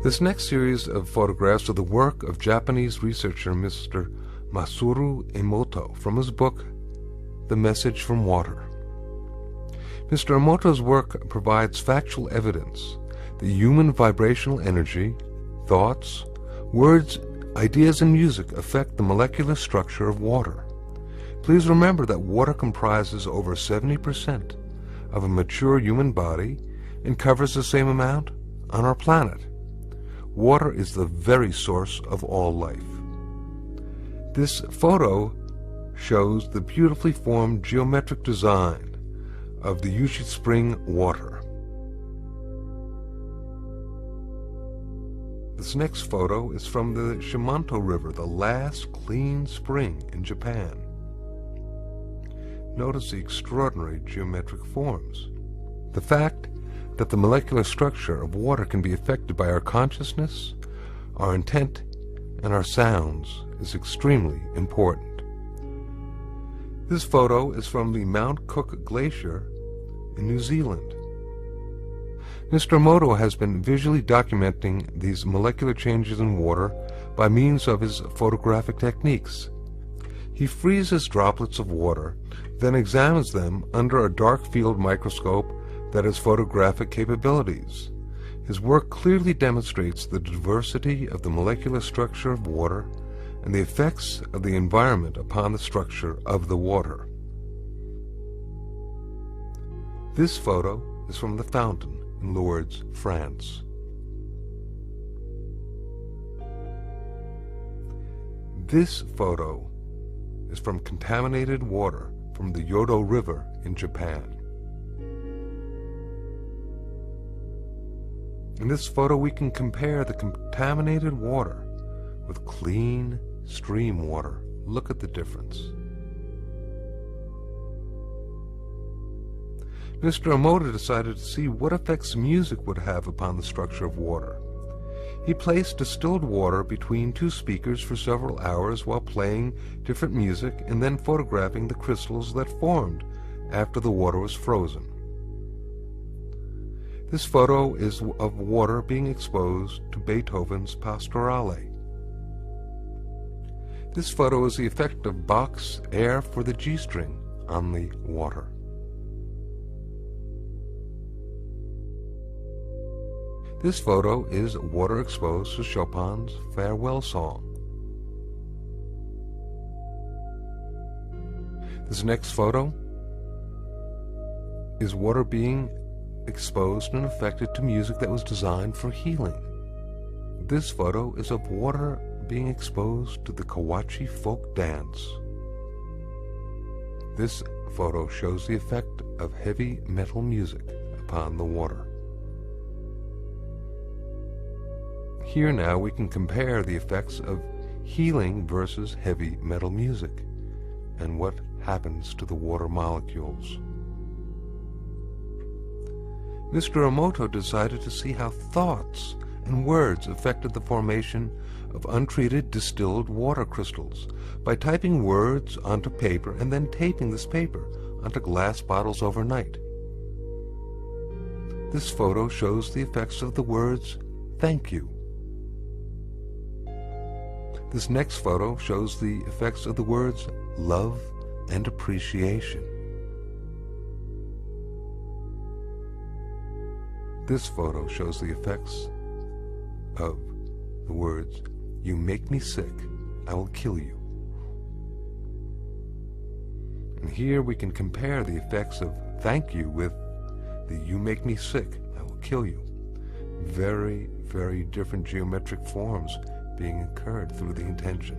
This next series of photographs are the work of Japanese researcher Mr. Masaru Emoto from his book, The Message from WatER. Mr. Emoto's work provides factual evidence that human vibrational energy, thoughts, words, ideas, and music affect the molecular structure of water. Please remember that water comprises over 70% of a mature human body and covers the same amount on our planet. Water is the very source of all life. This photo shows the beautifully formed geometric design of the Yushi Spring WatER. This next photo is from the Shimanto River, the last clean spring in Japan. Notice the extraordinary geometric forms. The fact that the molecular structure of water can be affected by our consciousness, our intent, and our sounds is extremely important. This photo is from the Mount Cook Glacier in New Zealand. Mr. Emoto has been visually documenting these molecular changes in water by means of his photographic techniques. He freezes droplets of water, then examines them under a dark field microscope that has photographic capabilities. His work clearly demonstrates the diversity of the molecular structure of water and the effects of the environment upon the structure of the water. This photo is from the fountain in Lourdes, France. This photo is from contaminated water from the Yodo River in Japan. In this photo we can compare the contaminated water with clean stream water. Look at the difference. Mr. Emoto decided to see what effects music would have upon the structure of water. He placed distilled water between two speakers for several hours while playing different music and then photographing the crystals that formed after the water was frozen. This photo is of water being exposed to Beethoven's Pastorale. This photo is the effect of Bach's Air for the G-string on the water. This photo is water exposed to Chopin's Farewell Song. This next photo is water being exposed and affected to music that was designed for healing. This photo is of water being exposed to the Kawachi folk dance. This photo shows the effect of heavy metal music upon the water. Here now we can compare the effects of healing versus heavy metal music and what happens to the water molecules. Mr. Emoto decided to see how thoughts and words affected the formation of untreated distilled water crystals by typing words onto paper and then taping this paper onto glass bottles overnight. This photo shows the effects of the words, "Thank you." This next photo shows the effects of the words, "Love and Appreciation." This photo shows the effects of the words, "You make me sick, I will kill you." And here we can compare the effects of "thank you" with the "you make me sick, I will kill you." Very, very different geometric forms being occurred through the intention.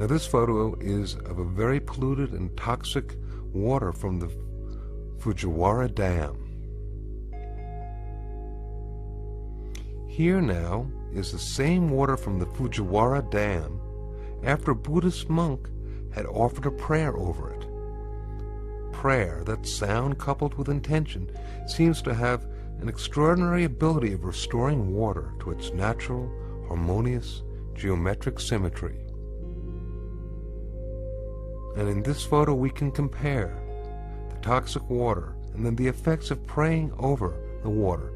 Now this photo is of a very polluted and toxic water from the Fujiwara Dam. Here now is the same water from the Fujiwara Dam after a Buddhist monk had offered a prayer over it. Prayer, that sound coupled with intention, seems to have an extraordinary ability of restoring water to its natural, harmonious, geometric symmetry. And in this photo we can compare the toxic water and then the effects of praying over the water.